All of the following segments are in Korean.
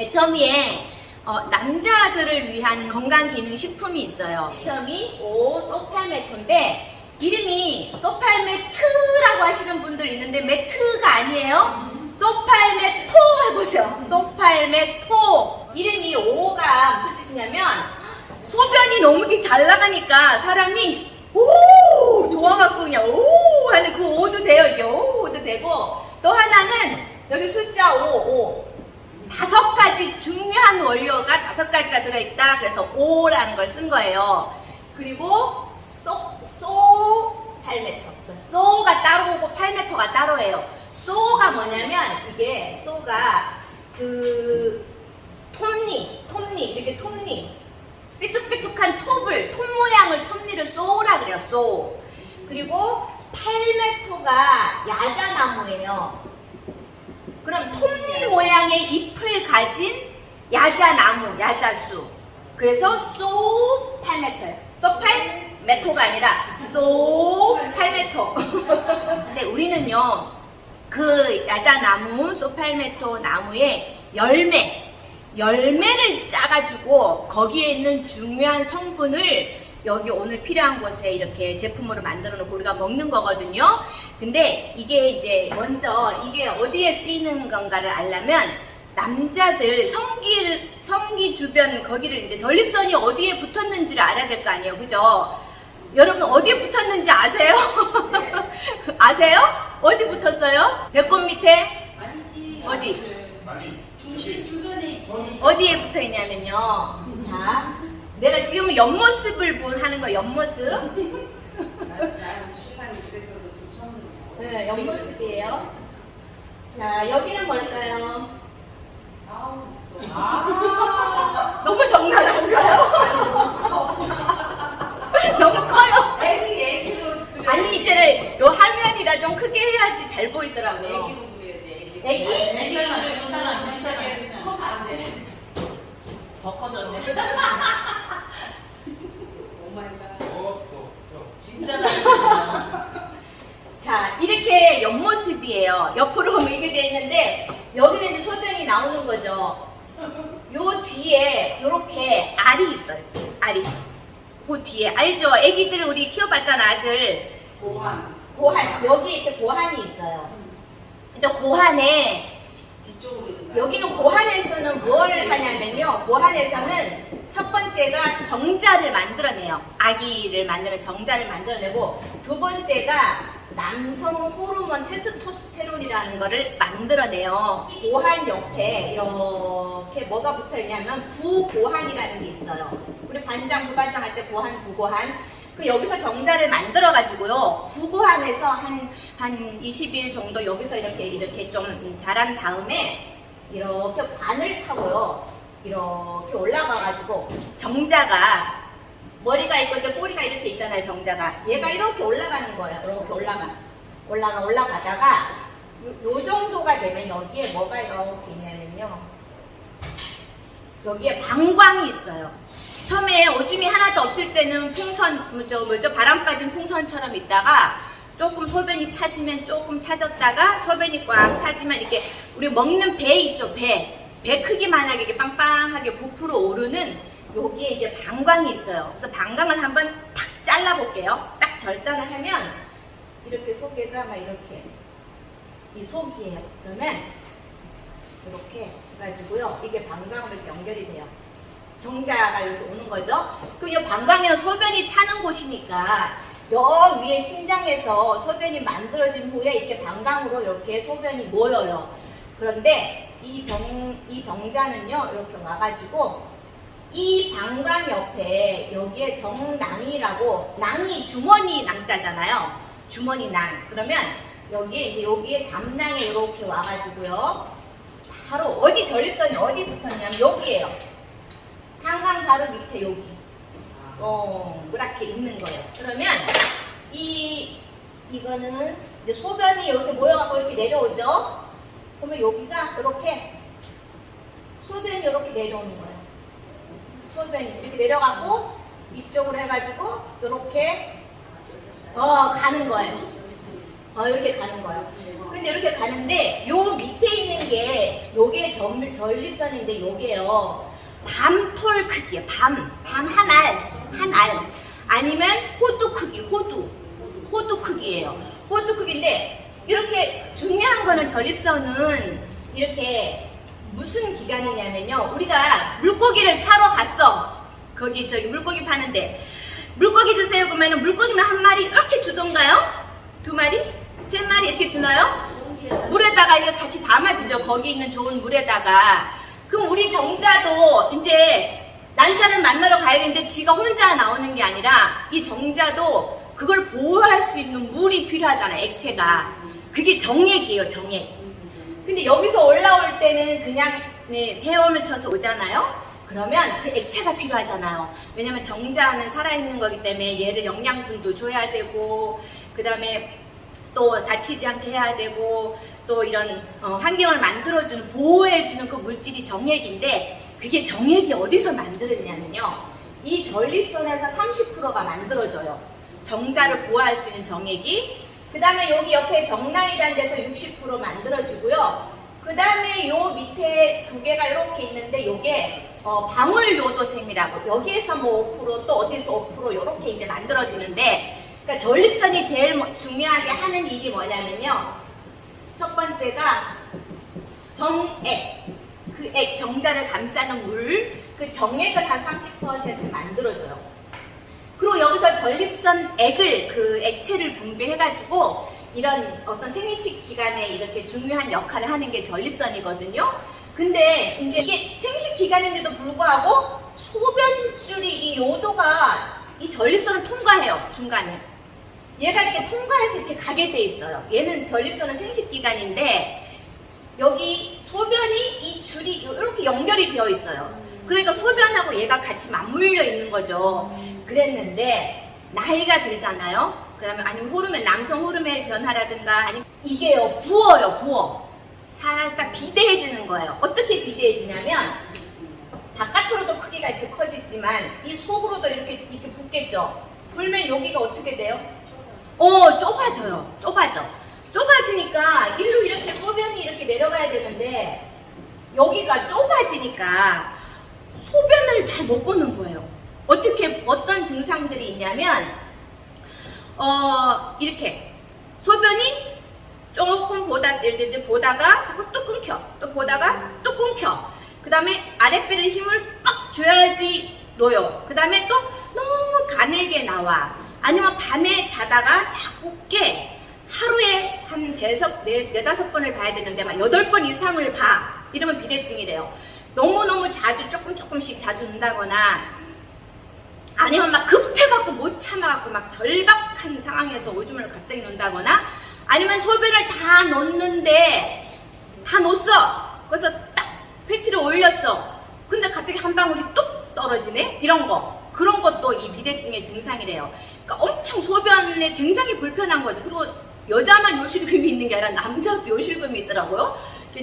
애터미에 남자들을 위한 건강기능식품이 있어요. 애터미 오 소팔메토인데 이름이 소팔메트라고 하시는 분들 있는데 메트가 아니에요. 소팔메토 해보세요. 소팔메토. 이름이 오가 무슨 뜻이냐면 소변이 너무 이렇게 잘 나가니까 사람이 오 좋아갖고 그냥 오 하는 그 오도 돼요. 이게 오도 되고, 또 하나는 여기 숫자 5 다섯 가지 중요한 원료가 5가지가 들어있다. 그래서 오라는 걸 쓴 거예요. 그리고 소팔메토. 소가 따로 오고 팔메토가 따로예요. 소가 뭐냐면 이게 소가 그 톱니 이렇게 톱니 삐쭉삐쭉한 톱 모양을 톱니를 소라 그래요. 소. 그리고 팔메토가 야자나무예요. 그럼 톱니 모양의 잎을 가진 야자나무, 야자수. 그래서 소팔메토예요. 소팔메토가 아니라 소팔메토. 근데 우리는요, 그 야자나무, 소팔메토 나무의 열매를 짜가지고 거기에 있는 중요한 성분을 여기 오늘 필요한 곳에 이렇게 제품으로 만들어 놓고 우리가 먹는 거거든요. 근데 이게 이제 먼저 이게 어디에 쓰이는 건가를 알려면 남자들 성기 주변 거기를 이제 전립선이 어디에 붙었는지를 알아야 될 거 아니에요. 그죠? 여러분 어디에 붙었는지 아세요? 네. 아세요? 어디 붙었어요? 배꼽 밑에? 아니지. 어디? 중심 주변에 어디에 붙어 있냐면요. 자, 내가 지금 옆모습을 하는 거 옆모습. 신랑이 그래서 지금 처음. 네, 옆모습이에요. 자, 여기는 뭘까요? 너무 적나라한가요? 너무 커요. 애기로 아니 이제는 요 화면이라 좀 크게 해야지 잘 보이더라고요. 애기로 그려야지. 애기? 괜찮아. 커서 안 돼. 더 커졌네. 오마이갓. 진짜 잘. 자, 이렇게 옆모습이에요. 옆으로 보면 이게 돼 있는데 여기는 이제 소변이 나오는 거죠. 요 뒤에 요렇게 알이 있어요. 알이. 그 뒤에 알죠? 애기들 우리 키워봤잖아, 아들. 고환. 여기 이렇게 고환이 있어요. 근데 고환에 뒤쪽으로 있는 여기는 고환에서는 뭘 하냐면요. 고환에서는 첫 번째가 정자를 만들어내요. 아기를 만드는 정자를 만들어내고, 두 번째가 남성 호르몬 테스토스테론이라는 거를 만들어내요. 고환 옆에 이렇게 뭐가 붙어 있냐면 부고환이라는 게 있어요. 우리 반장, 부반장 할 때 고환, 부고환. 그 여기서 정자를 만들어 가지고요. 부고환에서 한 20일 정도 여기서 이렇게 좀 자란 다음에 이렇게 관을 타고요. 이렇게 올라가 가지고 정자가 머리가 있고 이렇게 꼬리가 이렇게 있잖아요. 정자가 얘가 이렇게 올라가는 거예요. 이렇게 올라가다가 요 정도가 되면 여기에 뭐가 이렇게 있냐면요. 여기에 방광이 있어요. 처음에 오줌이 하나도 없을 때는 풍선, 바람 빠진 풍선처럼 있다가 조금 소변이 차지면 조금 차졌다가 소변이 꽉 차지면 이렇게 우리 먹는 배 있죠, 배 크기만하게 이렇게 빵빵하게 부풀어 오르는 여기에 이제 방광이 있어요. 그래서 방광을 한번 탁 잘라볼게요. 딱 절단을 하면 이렇게 속에가 막 이렇게 이 속이에요. 그러면 이렇게 해가지고요. 이게 방광으로 이렇게 연결이 돼요. 정자가 이렇게 오는 거죠. 그럼 이 방광에는 소변이 차는 곳이니까 여 위에 신장에서 소변이 만들어진 후에 이렇게 방광으로 이렇게 소변이 모여요. 그런데 이 정자는요, 이렇게 와가지고 이 방광 옆에 여기에 정낭이라고, 낭이 주머니 낭자잖아요. 주머니 낭. 그러면 여기에 담낭에 이렇게 와가지고요. 바로 어디 전립선이 어디 붙었냐면 여기에요. 방광 바로 밑에 여기. 이렇게 있는 거예요. 그러면 이거는 이제 소변이 이렇게 모여갖고 이렇게 내려오죠. 그러면 여기가 이렇게 소변이 이렇게 내려오는 거예요. 소변이 이렇게 내려가고 이쪽으로 해가지고 이렇게 가는 거예요. 이렇게 가는 거예요. 근데 이렇게 가는데 요 밑에 있는 게 요게 전립선인데 요게요. 밤톨 크기예요. 밤 한 알. 아니면 호두 크기, 호두 크기예요. 호두 크기인데 이렇게 중요한 거는 전립선은 이렇게 무슨 기관이냐면요. 우리가 물고기를 사러 갔어. 거기 저기 물고기 파는데 물고기 주세요 그러면은 물고기는 한 마리 이렇게 주던가요? 두 마리? 세 마리 이렇게 주나요? 물에다가 이렇게 같이 담아주죠. 거기 있는 좋은 물에다가. 그럼 우리 정자도 이제 난자를 만나러 가야 되는데 지가 혼자 나오는 게 아니라 이 정자도 그걸 보호할 수 있는 물이 필요하잖아요. 액체가. 그게 정액이에요. 정액. 근데 여기서 올라올 때는 그냥 헤엄을 쳐서 오잖아요. 그러면 그 액체가 필요하잖아요. 왜냐면 정자는 살아있는 거기 때문에 얘를 영양분도 줘야 되고 그 다음에 또 다치지 않게 해야 되고 또 이런 환경을 만들어주는 보호해주는 그 물질이 정액인데 그게 정액이 어디서 만들어지냐면요. 이 전립선에서 30%가 만들어져요. 정자를 보호할 수 있는 정액이. 그 다음에 여기 옆에 정낭이라는 데서 60% 만들어지고요. 그 다음에 요 밑에 두 개가 이렇게 있는데 요게 방울요도샘이라고 여기에서 뭐 5% 또 어디서 5% 요렇게 이제 만들어지는데 그러니까 전립선이 제일 중요하게 하는 일이 뭐냐면요. 첫 번째가 정액, 그 액, 정자를 감싸는 물, 그 정액을 한 30% 만들어줘요. 그리고 여기서 전립선 액을, 그 액체를 분비해가지고 이런 어떤 생리식 기간에 이렇게 중요한 역할을 하는 게 전립선이거든요. 근데 이제 이게 생식 기간인데도 불구하고 소변줄이 이 요도가 이 전립선을 통과해요, 중간에. 얘가 이렇게 통과해서 이렇게 가게 돼 있어요. 얘는 전립선은 생식기관인데 여기 소변이 이 줄이 이렇게 연결이 되어 있어요. 그러니까 소변하고 얘가 같이 맞물려 있는 거죠. 그랬는데 나이가 들잖아요. 그 다음에 아니면 호르몬, 남성 호르몬의 변화라든가 아니면 이게요, 부어요, 부어. 살짝 비대해지는 거예요. 어떻게 비대해지냐면 바깥으로도 크기가 이렇게 커지지만 이 속으로도 이렇게 붓겠죠. 불면 여기가 어떻게 돼요? 좁아져요. 좁아지니까 일로 이렇게 소변이 이렇게 내려가야 되는데 여기가 좁아지니까 소변을 잘 못 보는 거예요. 어떤 증상들이 있냐면 이렇게 소변이 조금 보다가 자꾸 뚝 끊겨. 또 보다가 뚝 끊겨. 그 다음에 아랫배를 힘을 꽉 줘야지 놓여. 그 다음에 또 너무 가늘게 나와. 아니면 밤에 자다가 자꾸 깨. 하루에 한 네다섯 번을 봐야 되는데 막 8번 이상을 봐. 이러면 비대증이래요. 너무너무 자주 조금씩 자주 는다거나 아니면 막 급해갖고 못 참아갖고 막 절박한 상황에서 오줌을 갑자기 논다거나 아니면 소변을 다 놓는데 다 놓았어. 그래서 딱 팬티를 올렸어. 근데 갑자기 한 방울이 뚝 떨어지네? 이런 거. 그런 것도 이 비대증의 증상이래요. 그러니까 엄청 소변에 굉장히 불편한 거죠. 그리고 여자만 요실금이 있는 게 아니라 남자도 요실금이 있더라고요.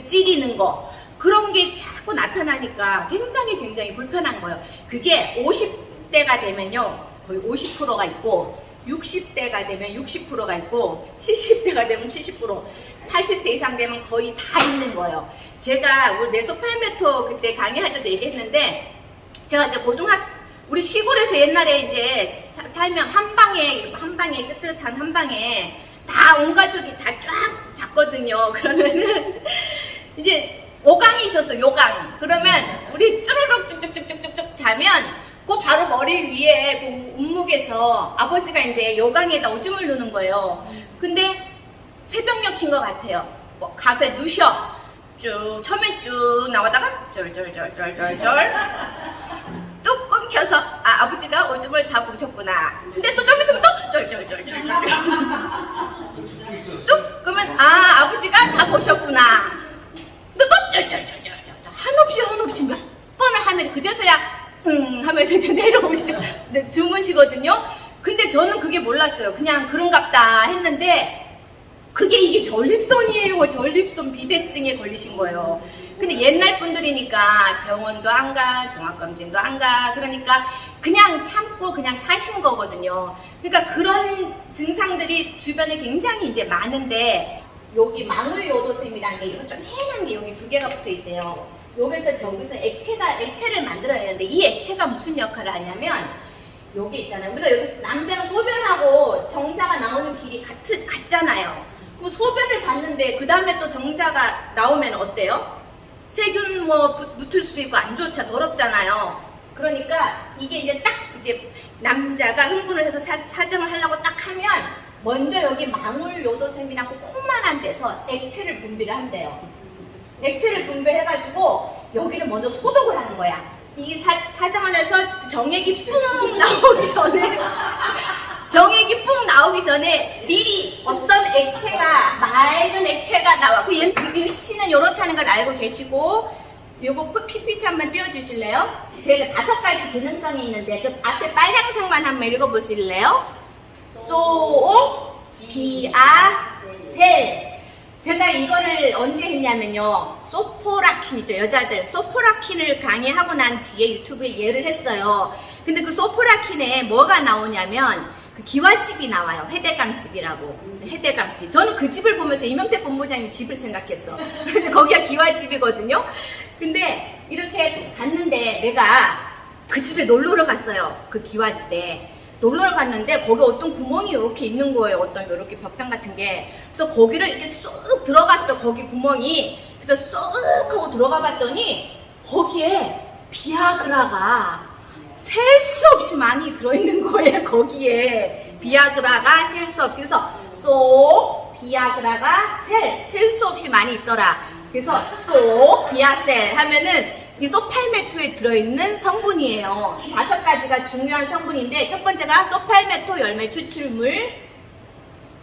찌리는 거. 그런 게 자꾸 나타나니까 굉장히 불편한 거예요. 그게 50대가 되면요. 거의 50%가 있고 60대가 되면 60%가 있고 70대가 되면 70%, 80세 이상 되면 거의 다 있는 거예요. 제가 우리 네소팔메토 그때 강의할 때도 얘기했는데 제가 이제 우리 시골에서 옛날에 이제 살면 한 방에 뜨뜻한 한 방에 다 온 가족이 다 쫙 잤거든요. 그러면은 이제 오강이 있었어. 요강. 그러면 우리 쭈르륵 뚝뚝뚝뚝뚝 자면 그 바로 머리 위에 그 운목에서 아버지가 이제 요강에다 오줌을 누는 거예요. 근데 새벽녘인 것 같아요. 가서 누셔. 쭉 처음엔 쭉 나오다가 쫄쫄쫄쫄쫄쫄 뚝 끊겨서 아버지가 오줌을 다 보셨구나. 근데 또 좀 있으면 또 쫄쫄쫄쫄 뚝 그러면 아버지가 다 보셨구나. 근데 또 쫄쫄쫄쫄 한없이 몇 번을 하면 그제서야 하면서 이제 내려오시고 주무시거든요. 근데 저는 그게 몰랐어요. 그냥 그런갑다 했는데 이게 전립선이에요. 전립선 비대증에 걸리신 거예요. 근데 옛날 분들이니까 병원도 안 가, 종합검진도 안 가. 그러니까 그냥 참고 그냥 사신 거거든요. 그러니까 그런 증상들이 주변에 굉장히 이제 많은데, 여기 망울요도샘이라는 게 이거 좀 해난 게 여기 2개가 붙어 있대요. 여기서 저기서 액체를 만들어야 되는데, 이 액체가 무슨 역할을 하냐면, 여기 있잖아요. 우리가 여기서 남자는 소변하고 정자가 나오는 길이 같잖아요. 그럼 소변을 봤는데 그 다음에 또 정자가 나오면 어때요? 세균 뭐 붙을 수도 있고 안 좋죠. 더럽잖아요. 그러니까 이게 이제 남자가 흥분을 해서 사정을 하려고 딱 하면 먼저 여기 망울요도샘이라고 콩만한 데서 액체를 분비를 한대요. 액체를 분비해가지고 여기를 먼저 소독을 하는 거야. 이 사정을 해서 정액이 뿡 나오기 전에 정액이 뿡 나오기 전에 미리 어떤 액체가, 맑은 액체가 나와. 그 위치는 이렇다는 걸 알고 계시고, 요거 PPT 한번 띄워주실래요? 제가 5가지 기능성이 있는데, 저 앞에 빨간색만 한번 읽어보실래요? 비아셀. 제가 이거를 언제 했냐면요. 소포라킨 있죠, 여자들. 소포라킨을 강의하고 난 뒤에 유튜브에 예를 했어요. 근데 그 소포라킨에 뭐가 나오냐면, 그 기와집이 나와요. 회대감집이라고. 회대감집. 저는 그 집을 보면서 이명태 본부장님 집을 생각했어. 근데 거기가 기와집이거든요. 근데 이렇게 갔는데 내가 그 집에 놀러를 갔어요. 그 기와집에. 놀러를 갔는데 거기 어떤 구멍이 이렇게 있는 거예요. 어떤 이렇게 벽장 같은 게. 그래서 거기를 이렇게 쏙 들어갔어. 거기 구멍이. 그래서 쏙 하고 들어가 봤더니 거기에 비아그라가 셀 수 없이 많이 들어있는 거예요. 거기에 비아그라가 셀 수 없이. 그래서 쏙 비아그라가 셀 수 없이 많이 있더라. 그래서 쏙 비아셀 하면은 이 소팔메토에 들어있는 성분이에요. 이 5가지가 중요한 성분인데, 첫 번째가 소팔메토 열매 추출물,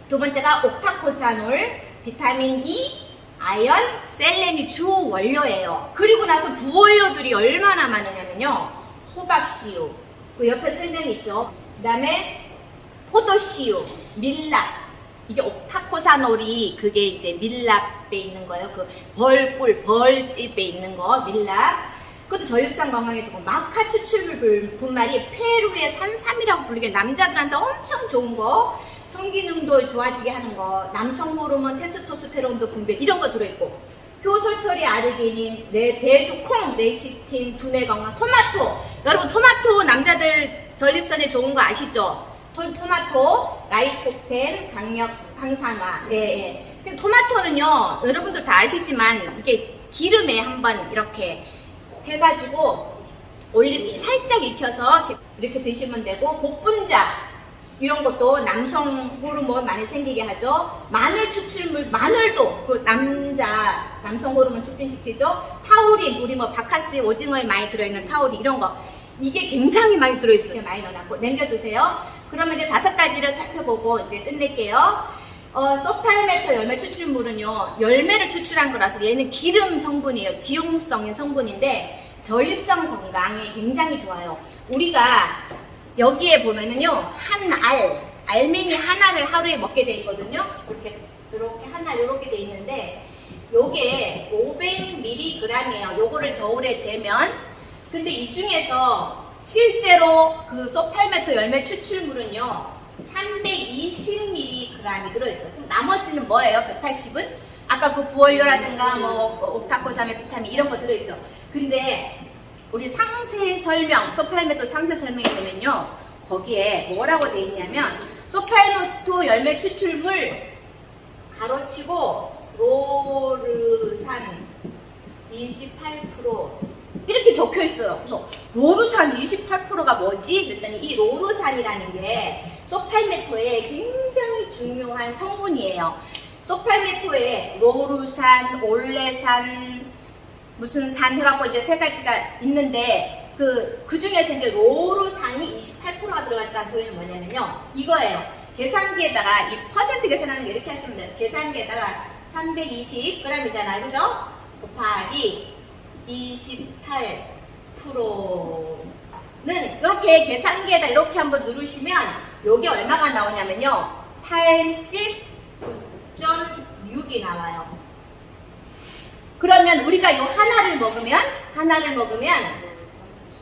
두 번째가 옥타코사놀, 비타민 E, 아연, 셀렌이 주 원료예요. 그리고 나서 부원료들이 얼마나 많으냐면요. 호박씨유, 그 옆에 설명이 있죠. 그 다음에 포도씨유, 밀랍. 이게 옥타코사놀이 그게 이제 밀랍에 있는 거예요. 그 벌집에 있는 거 밀랍. 그것도 전립선 건강에 좋고, 마카 추출물 분말이 페루의 산삼이라고 부르게 남자들한테 엄청 좋은 거, 성기능도 좋아지게 하는 거, 남성 호르몬 테스토스테론도 분배 이런 거 들어있고, 효소 처리 아르기닌, 대두, 콩, 레시틴, 두뇌 건강, 토마토. 여러분 토마토 남자들 전립선에 좋은 거 아시죠? 토마토, 라이코펜, 강력 항산화. 예. 근데 토마토는요, 여러분들 다 아시지만 이게 기름에 한번 이렇게 해가지고 살짝 익혀서 이렇게 드시면 되고, 복분자 이런 것도 남성 호르몬 많이 생기게 하죠. 마늘 추출물, 마늘도 그 남성 호르몬 촉진시키죠. 타우린, 우리 뭐 바카스 오징어에 많이 들어있는 타우린 이런 거, 이게 굉장히 많이 들어있어요. 많이 넣어놨고 남겨두세요. 그러면 이제 5가지를 살펴보고 이제 끝낼게요. 소팔메토 열매 추출물은요, 열매를 추출한 거라서 얘는 기름 성분이에요. 지용성인 성분인데 전립선 건강에 굉장히 좋아요. 우리가 여기에 보면은요, 알맹이 하나를 하루에 먹게 돼 있거든요. 이렇게 하나 이렇게 돼 있는데, 요게 500mg이에요. 요거를 저울에 재면. 근데 이 중에서 실제로 그 소팔메토 열매 추출물은요 320mg이 들어있어요. 그럼 나머지는 뭐예요? 180은? 아까 그 부원료라든가 뭐 옥타코사메 비타민 이런 거 들어있죠. 근데 우리 상세 설명, 소팔메토 상세 설명이 되면요, 거기에 뭐라고 돼 있냐면, 소팔메토 열매 추출물 가로치고 로르산 28% 이렇게 적혀 있어요. 그래서 로르산 28%가 뭐지? 그랬더니 이 로르산이라는 게 소팔메토의 굉장히 중요한 성분이에요. 소팔메토에 로르산, 올레산, 무슨 산 해갖고 이제 3가지가 있는데, 그 중에서 이제 로르산이 28%가 들어갔다는 소리는 뭐냐면요, 이거예요. 계산기에다가 이 퍼센트 계산하는 거 이렇게 하시면 돼요. 계산기에다가 320g이잖아요. 그죠? 곱하기 28%는 이렇게 계산기에다 이렇게 한번 누르시면 요게 얼마가 나오냐면요, 89.1 6이 나와요. 그러면 우리가 이 하나를 먹으면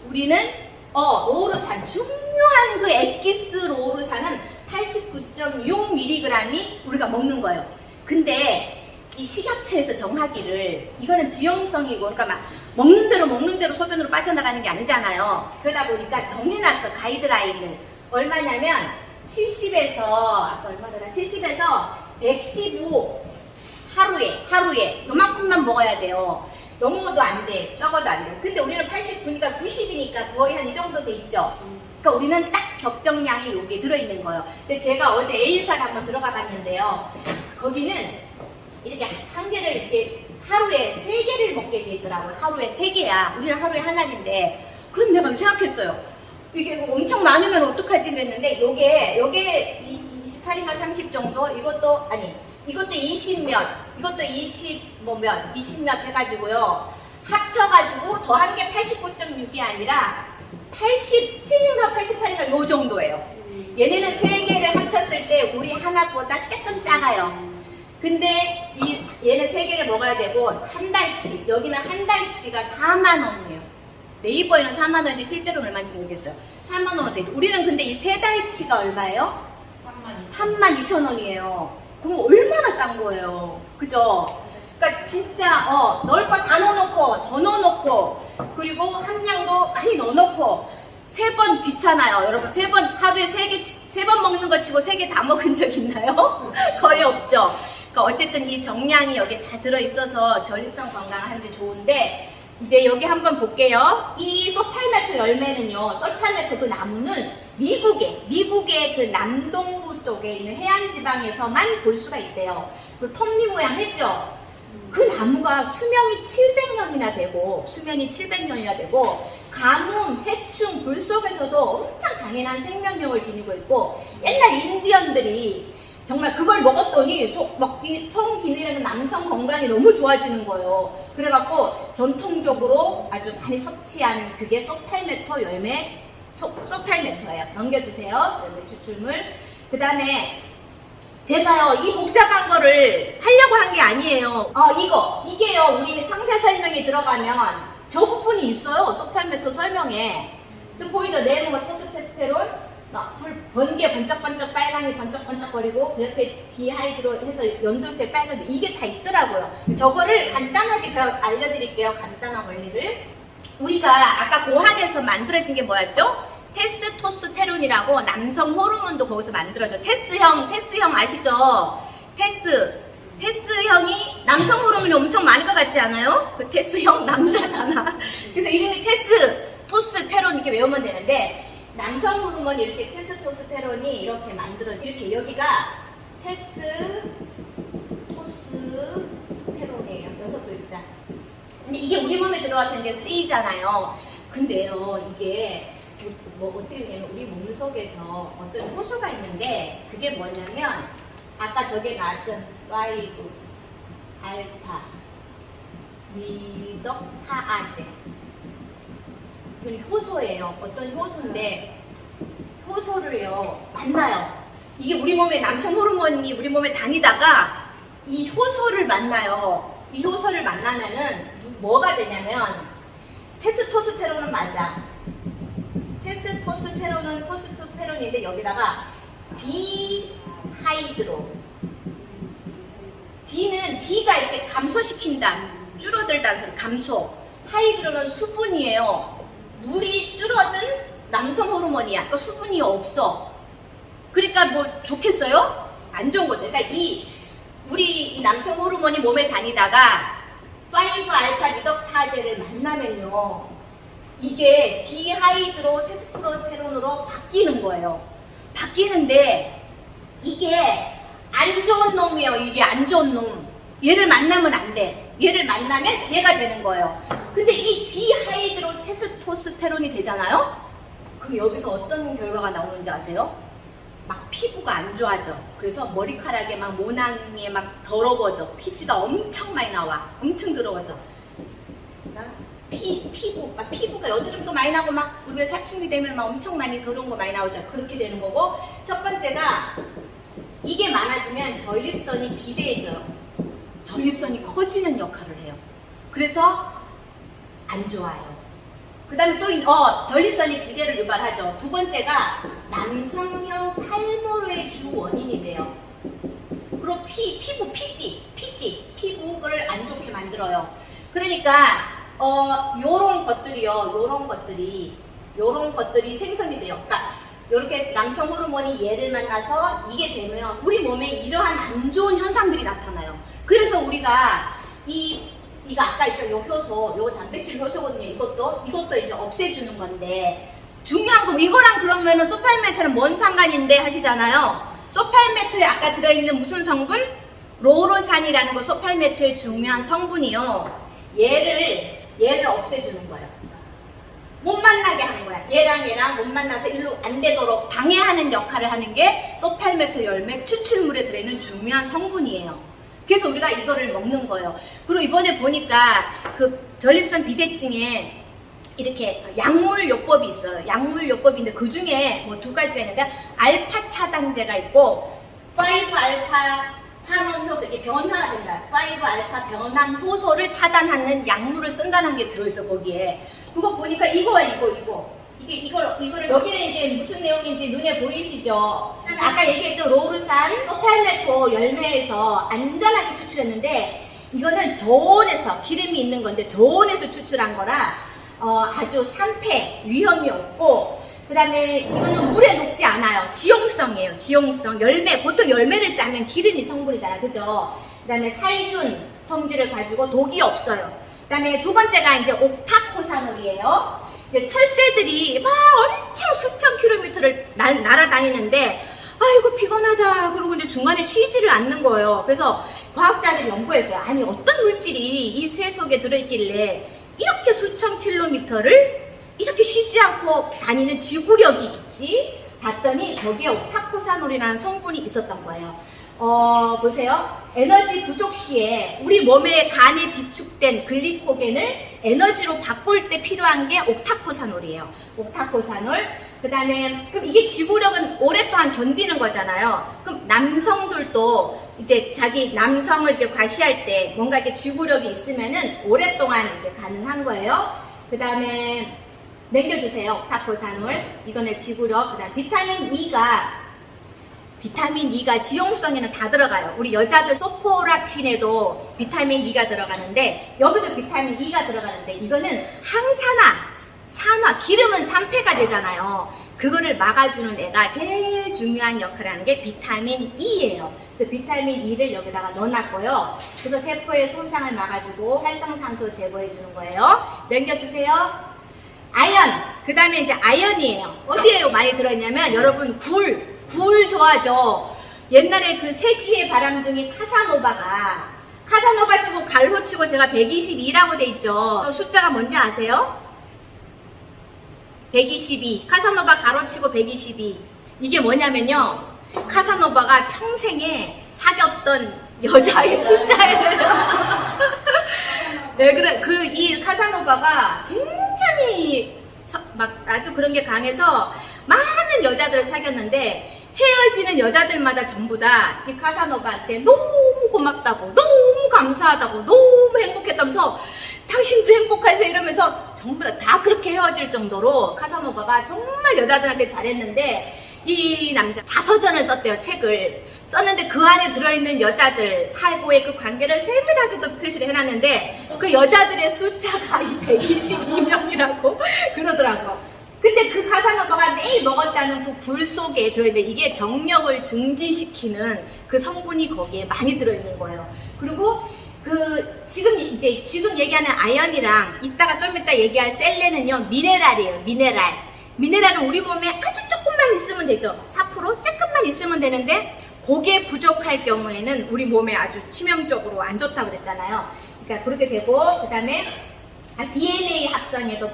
우리는 로우르산, 중요한 그 엑기스 로우르산은 89.6mg이 우리가 먹는 거예요. 근데 이 식약처에서 정하기를, 이거는 지용성이고, 그러니까 막 먹는 대로 소변으로 빠져나가는 게 아니잖아요. 그러다 보니까 정해놨어, 가이드라인을. 얼마냐면 70에서 아까 얼마더라? 70에서 115 하루에 요만큼만 먹어야 돼요. 너무도 안 돼, 적어도 안 돼. 근데 우리는 89니까 90이니까 거의 한 이 정도 돼 있죠. 그러니까 우리는 딱 적정량이 여기에 들어있는 거예요. 근데 제가 어제 A사를 한번 들어가 봤는데요. 거기는 이렇게 한 개를 이렇게 하루에 3개를 먹게 되더라고요. 하루에 3개야. 우리는 하루에 하나인데. 그럼 내가 생각했어요. 이게 엄청 많으면 어떡하지 그랬는데, 요게 28인가 30 정도? 이것도 20몇, 이것도 20몇 해가지고요. 합쳐가지고 더한 게 89.6이 아니라 87인가 88인가 요 정도예요. 얘네는 3개를 합쳤을 때 우리 하나보다 조금 작아요. 근데 얘는 3개를 먹어야 되고, 한 달치, 여기는 한 달치가 4만원이에요. 네이버에는 4만원인데 실제로는 얼마인지 모르겠어요. 4만원으로 돼 있고, 우리는 근데 이 3달치가 얼마예요? 32,000원이에요. 그럼 얼마나 싼 거예요. 그죠? 그러니까 진짜 넣을 거 다 넣어놓고, 더 넣어놓고, 그리고 함량도 많이 넣어놓고, 3번 귀찮아요. 여러분, 3번, 하루에 3번 먹는 거 치고 3개 다 먹은 적 있나요? 거의 없죠. 그러니까 어쨌든 이 정량이 여기 다 들어있어서 전립선 건강하는데 좋은데, 이제 여기 한번 볼게요. 이 소팔메토 열매는요, 소팔메토 그 나무는 미국의 그 남동부 쪽에 있는 해안지방에서만 볼 수가 있대요. 그 톱니 모양 했죠? 그 나무가 수명이 700년이나 되고, 가뭄, 해충, 불 속에서도 엄청 당연한 생명력을 지니고 있고, 옛날 인디언들이 정말 그걸 먹었더니 성 기능이라는 남성 건강이 너무 좋아지는 거예요. 그래갖고 전통적으로 아주 많이 섭취한 그게 소팔메토 열매, 소팔메토예요. 넘겨주세요. 열매 추출물. 그 다음에 제가요, 이 복잡한 거를 하려고 한 게 아니에요. 이게요, 우리 상세 설명에 들어가면 저 부분이 있어요. 소팔메토 설명에. 지금 보이죠? 네모가 토스테스테론, 불 번개 번쩍번쩍 빨강이 번쩍번쩍거리고, 그 옆에 디하이드로 해서 연두색 빨간데, 이게 다 있더라고요. 저거를 간단하게 제가 알려드릴게요. 간단한 원리를. 우리가 아까 고환에서 만들어진 게 뭐였죠? 테스토스테론이라고 남성 호르몬도 거기서 만들어져. 테스형 아시죠? 테스형이 남성 호르몬이 엄청 많은 것 같지 않아요? 그 테스형 남자잖아. 그래서 이름이 테스토스테론 이렇게 외우면 되는데, 남성 호르몬이 이렇게 테스토스테론이 이렇게 만들어져. 이렇게 여기가 테스토스테론이에요. 6글자. 근데 이게 우리 몸에 들어와서 이제 쓰이잖아요. 근데요, 이게 뭐 어떻게 되냐면 우리 몸속에서 어떤 효소가 있는데, 그게 뭐냐면 아까 저게 나왔던 5 알파 리덕타아제, 그 효소예요. 어떤 효소인데, 효소를요 만나요. 이게 우리 몸에 남성 호르몬이 우리 몸에 다니다가 이 효소를 만나요. 이 효소를 만나면은 뭐가 되냐면, 테스토스테론은 맞아. 테스토스테론은 토스토스테론인데 여기다가 디하이드로, D는 D가 이렇게 감소시킨다, 줄어들다는 소리, 감소. 하이드로는 수분이에요. 물이 줄어든 남성 호르몬이야. 그러니까 수분이 없어. 그러니까 뭐 좋겠어요? 안 좋은 거죠. 그러니까 우리 이 남성 호르몬이 몸에 다니다가 5 알파 리덕타제를 만나면요, 이게 디하이드로 테스토스테론으로 바뀌는 거예요. 바뀌는데 이게 안 좋은 놈이에요. 이게 안 좋은 놈. 얘를 만나면 안 돼. 얘를 만나면 얘가 되는 거예요. 근데 이 디하이드로 테스토스테론이 되잖아요? 그럼 여기서 어떤 결과가 나오는지 아세요? 막 피부가 안 좋아져. 그래서 머리카락에 막 모낭에 막 더러워져. 피지가 엄청 많이 나와. 엄청 더러워져. 피부가 여드름도 많이 나고, 막 우리가 사춘기 되면 막 엄청 많이 더러운 거 많이 나오죠. 그렇게 되는 거고, 첫 번째가 이게 많아지면 전립선이 비대해져요. 전립선이 커지는 역할을 해요. 그래서 안 좋아요. 그 다음에 또 전립선이 기대를 유발하죠. 두 번째가 남성형 탈모의 주 원인이 돼요. 그리고 피부를 안 좋게 만들어요. 그러니까 요런 것들이 생성이 돼요. 그러니까 요렇게 남성 호르몬이 얘를 만나서 이게 되면 우리 몸에 이러한 안 좋은 현상들이 나타나요. 그래서 우리가 이거 아까 있죠? 요 효소, 요거 단백질 효소거든요. 이것도 이제 없애주는 건데, 중요한 건 이거랑 그러면은 소팔메토는 뭔 상관인데 하시잖아요. 소팔메토에 아까 들어있는 무슨 성분? 로로산이라는 거 소팔메토의 중요한 성분이요. 얘를 없애주는 거예요. 못 만나게 하는 거야. 얘랑 못 만나서 일로 안 되도록 방해하는 역할을 하는 게 소팔메토 열매 추출물에 들어있는 중요한 성분이에요. 그래서 우리가 이거를 먹는 거예요. 그리고 이번에 보니까 그 전립선 비대증에 이렇게 약물요법이 있어요. 약물요법인데 그 중에 뭐 두 가지가 있는데 알파 차단제가 있고 5알파 환원 효소, 이게 변화가 된다. 5알파 변환 효소를 차단하는 약물을 쓴다는 게 들어있어 거기에. 그거 보니까 이거야 이거를 여기는 이제 무슨 내용인지 눈에 보이시죠? 아까 얘기했죠. 로르산, 소팔메토 열매에서 안전하게 추출했는데 이거는 저온에서 기름이 있는 건데 저온에서 추출한 거라 아주 산패 위험이 없고, 그 다음에 이거는 물에 녹지 않아요. 지용성이에요. 지용성. 열매, 보통 열매를 짜면 기름이 성분이잖아, 그죠? 그 다음에 살균 성질을 가지고 독이 없어요. 그 다음에 두 번째가 이제 옥타코사놀이에요. 이제 철새들이 막 엄청 수천 킬로미터를 날아다니는데 아이고 피곤하다 그러고 이제 중간에 쉬지를 않는 거예요. 그래서 과학자들이 연구했어요. 아니 어떤 물질이 이 새 속에 들어있길래 이렇게 수천 킬로미터를 이렇게 쉬지 않고 다니는 지구력이 있지? 봤더니 거기에 옥타코사놀이라는 성분이 있었던 거예요. 보세요. 에너지 부족 시에 우리 몸의 간에 비축된 글리코겐을 에너지로 바꿀 때 필요한 게 옥타코사놀이에요. 옥타코사놀. 그 다음에 그럼 이게 지구력은 오랫동안 견디는 거잖아요. 그럼 남성들도 이제 자기 남성을 이렇게 과시할 때 뭔가 이렇게 지구력이 있으면은 오랫동안 이제 가능한 거예요. 그 다음에 남겨주세요. 옥타코사놀. 이거는 지구력. 그 다음 비타민 E가 지용성에는 다 들어가요. 우리 여자들 소포라틴에도 비타민 E가 들어가는데 여기도 비타민 E가 들어가는데 이거는 산화, 기름은 산패가 되잖아요. 그거를 막아주는 애가 제일 중요한 역할을 하는 게 비타민 E예요. 그래서 비타민 E를 여기다가 넣어놨고요. 그래서 세포의 손상을 막아주고 활성산소 제거해주는 거예요. 남겨주세요. 아연, 그 다음에 이제 아연이에요. 어디에 많이 들어있냐면 여러분 굴 좋아하죠. 옛날에 그 세기의 바람둥이 카사노바 치고 갈호 치고 제가 122라고 돼 있죠. 숫자가 뭔지 아세요? 122. 카사노바 가로 치고 122. 이게 뭐냐면요. 카사노바가 평생에 사귀었던 여자의 숫자예요. 네, 그래. 이 카사노바가 굉장히 아주 그런 게 강해서 많은 여자들을 사귀었는데 헤어지는 여자들마다 전부 다 이 카사노바한테 너무 고맙다고, 너무 감사하다고, 너무 행복했다면서 당신도 행복하세요 이러면서 전부 다 그렇게 헤어질 정도로 카사노바가 정말 여자들한테 잘했는데 이 남자 자서전을 썼대요. 책을 썼는데 그 안에 들어있는 여자들하고의 그 관계를 세밀하게도 표시를 해놨는데 그 여자들의 숫자가 122명이라고 그러더라고. 근데 그 카사노바가 매일 먹었다는 그 굴 속에 들어있는데 이게 정력을 증진시키는 그 성분이 거기에 많이 들어있는 거예요. 그리고 지금 얘기하는 아연이랑 좀 이따 얘기할 셀레는요, 미네랄이에요. 미네랄은 우리 몸에 아주 조금만 있으면 되죠. 4% 조금만 있으면 되는데 그게 부족할 경우에는 우리 몸에 아주 치명적으로 안 좋다고 그랬잖아요. 그러니까 그렇게 되고, 그 다음에 DNA 합성에도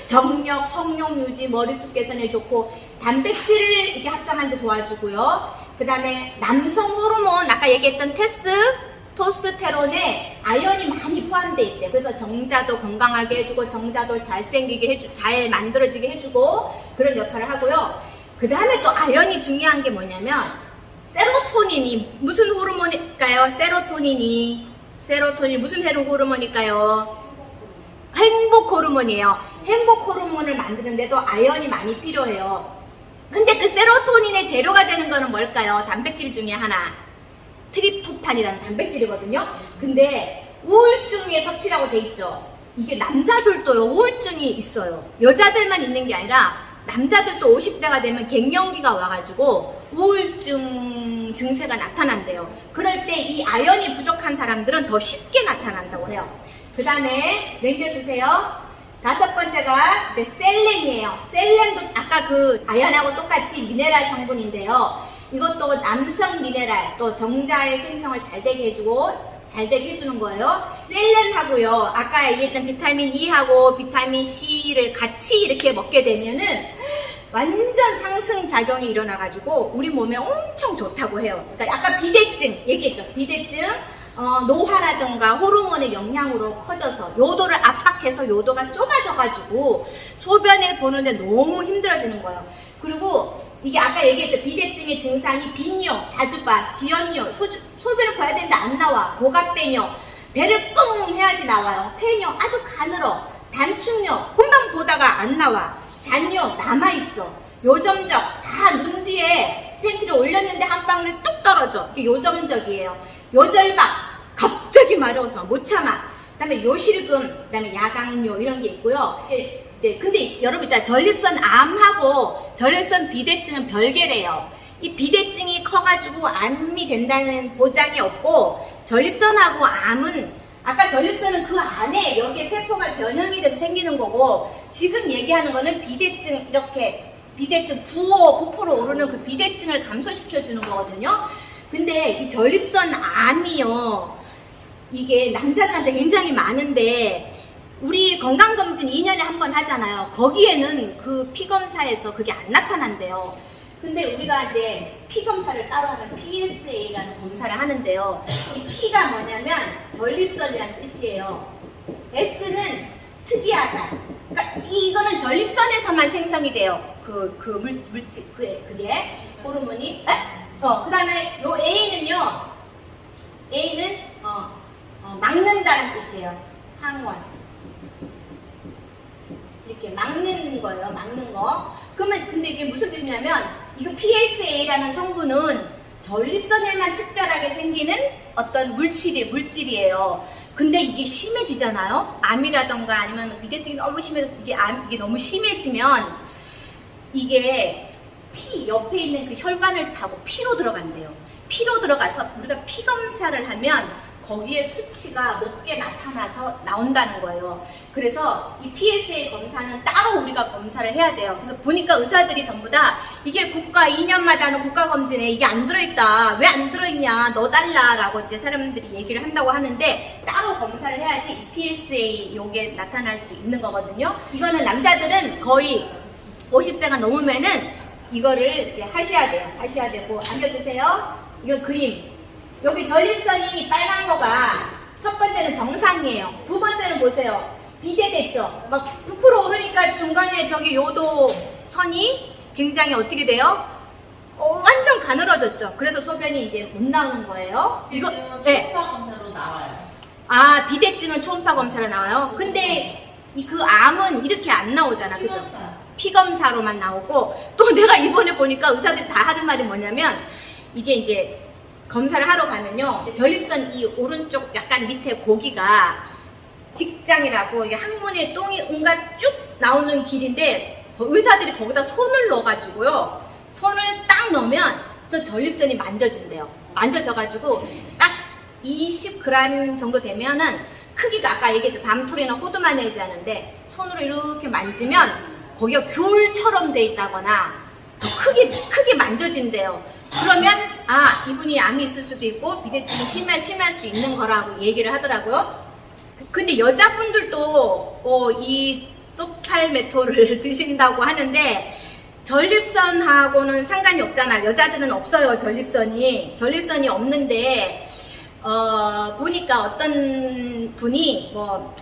정력, 성욕 유지, 머릿속 개선에 좋고 단백질을 이렇게 합성하는 데 도와주고요. 그 다음에 남성 호르몬 아까 얘기했던 테스토스테론에 아연이 많이 포함되어 있대요. 그래서 정자도 건강하게 해주고 정자도 잘생기게 잘 만들어지게 해주고 그런 역할을 하고요. 그 다음에 또 아연이 중요한 게 뭐냐면 세로토닌이 무슨 호르몬일까요? 세로토닌이 세로토닌 무슨 호르몬일까요? 행복 호르몬이에요. 행복 호르몬을 만드는데도 아연이 많이 필요해요. 근데 그 세로토닌의 재료가 되는 거는 뭘까요? 단백질 중에 하나. 트립토판이라는 단백질이거든요. 근데 우울증에 섭취라고 돼 있죠. 이게 남자들도요, 우울증이 있어요. 여자들만 있는 게 아니라 남자들도 50대가 되면 갱년기가 와가지고 우울증 증세가 나타난대요. 그럴 때 이 아연이 부족한 사람들은 더 쉽게 나타난다고 해요. 그 다음에 넘겨주세요. 5번째가 이제 셀렌이에요. 셀렌도 아까 그 아연하고 똑같이 미네랄 성분인데요. 이것도 남성 미네랄, 또 정자의 생성을 잘 되게 해주고 잘 되게 해주는 거예요. 셀렌하고요, 아까 얘기했던 비타민 E하고 비타민 C를 같이 이렇게 먹게 되면은 완전 상승작용이 일어나가지고 우리 몸에 엄청 좋다고 해요. 그러니까 아까 비대증 얘기했죠. 비대증, 노화라든가 호르몬의 영향으로 커져서 요도를 압박해서 요도가 좁아져가지고 소변을 보는데 너무 힘들어지는 거예요. 그리고 이게 아까 얘기했죠. 비대증의 증상이 빈뇨, 자주바, 지연뇨, 소변을 봐야 되는데 안 나와. 고갑배뇨, 배를 끙 해야지 나와요. 세뇨, 아주 가늘어. 단축뇨, 금방 보다가 안 나와. 잔뇨, 남아있어. 요점적, 다 눈 뒤에 팬티를 올렸는데 한 방울이 뚝 떨어져. 이게 요점적이에요. 요절박, 갑자기 마려워서 못 참아. 그 다음에 요실금, 그 다음에 야강뇨 이런 게 있고요. 이제 근데 여러분 있잖아요. 전립선 암하고 전립선 비대증은 별개래요. 이 비대증이 커가지고 암이 된다는 보장이 없고, 전립선하고 암은 아까 전립선은 그 안에 여기에 세포가 변형이 돼서 생기는 거고, 지금 얘기하는 거는 비대증, 이렇게 비대증 부풀어 오르는 그 비대증을 감소시켜 주는 거거든요. 근데 이 전립선 암이요, 이게 남자들한테 굉장히 많은데 우리 건강검진 2년에 한 번 하잖아요. 거기에는 그 피검사에서 그게 안 나타난대요. 근데 우리가 이제 피검사를 따로 하면 PSA라는 검사를 하는데요. 이 P가 뭐냐면 전립선이라는 뜻이에요. S는 특이하다. 그러니까 이거는 전립선에서만 생성이 돼요. 물질, 그게 호르몬이. 그 다음에 요 A는요. A는 막는다는 뜻이에요. 항원. 이렇게 막는 거예요. 막는 거. 그러면 근데 이게 무슨 뜻이냐면 이거 PSA라는 성분은 전립선에만 특별하게 생기는 어떤 물질이에요. 근데 이게 심해지잖아요. 암이라던가 아니면 비대증이 너무 심해서 이게 너무 심해지면 이게 피 옆에 있는 그 혈관을 타고 피로 들어간대요. 피로 들어가서 우리가 피 검사를 하면 거기에 수치가 높게 나타나서 나온다는 거예요. 그래서 이 PSA 검사는 따로 우리가 검사를 해야 돼요. 그래서 보니까 의사들이 전부 다 이게 국가 2년마다 하는 국가검진에 이게 안 들어있다. 왜 안 들어있냐. 넣어달라라고 이제 사람들이 얘기를 한다고 하는데 따로 검사를 해야지 이 PSA 요게 나타날 수 있는 거거든요. 이거는 남자들은 거의 50세가 넘으면은 이거를 이제 하셔야 돼요. 하셔야 되고, 앉아주세요. 이거 그림. 여기 전립선이 빨간 거가 첫 번째는 정상이에요. 두 번째는 보세요. 비대됐죠? 막 부풀어 오르니까 중간에 저기 요도 선이 굉장히 어떻게 돼요? 완전 가늘어졌죠. 그래서 소변이 이제 못 나오는 거예요. 이거 초음파 검사로 나와요. 아, 비대증은 초음파 검사로 나와요. 근데 그 암은 이렇게 안 나오잖아. 그죠? 피검사로만 나오고, 또 내가 이번에 보니까 의사들이 다 하는 말이 뭐냐면 이게 이제 검사를 하러 가면요, 전립선 이 오른쪽 약간 밑에 고기가 직장이라고 이게 항문에 똥이 온갖 쭉 나오는 길인데 의사들이 거기다 손을 넣어가지고요, 손을 딱 넣으면 저 전립선이 만져진대요. 만져져가지고 딱 20g 정도 되면은 크기가 아까 얘기했죠. 밤토리나 호두마늘이지 않은데 손으로 이렇게 만지면 거기가 귤처럼 돼 있다거나 더 크게 만져진대요. 그러면 아, 이분이 암이 있을 수도 있고 비대증이 심할 수 있는 거라고 얘기를 하더라고요. 근데 여자분들도 이 소팔메토를 드신다고 하는데 전립선하고는 상관이 없잖아. 여자들은 없어요. 전립선이 없는데 보니까 어떤 분이 뭐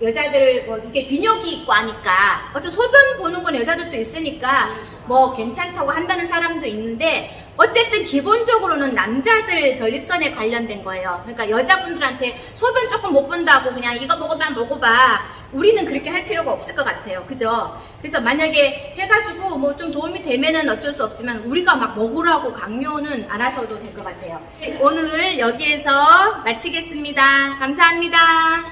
여자들 뭐 이게 비뇨기 있고 하니까 어차피 소변 보는 건 여자들도 있으니까 뭐 괜찮다고 한다는 사람도 있는데 어쨌든 기본적으로는 남자들 전립선에 관련된 거예요. 그러니까 여자분들한테 소변 조금 못 본다고 그냥 이거 먹어봐. 우리는 그렇게 할 필요가 없을 것 같아요. 그죠? 그래서 만약에 해가지고 뭐 좀 도움이 되면은 어쩔 수 없지만 우리가 막 먹으라고 강요는 안 하셔도 될 것 같아요. 오늘 여기에서 마치겠습니다. 감사합니다.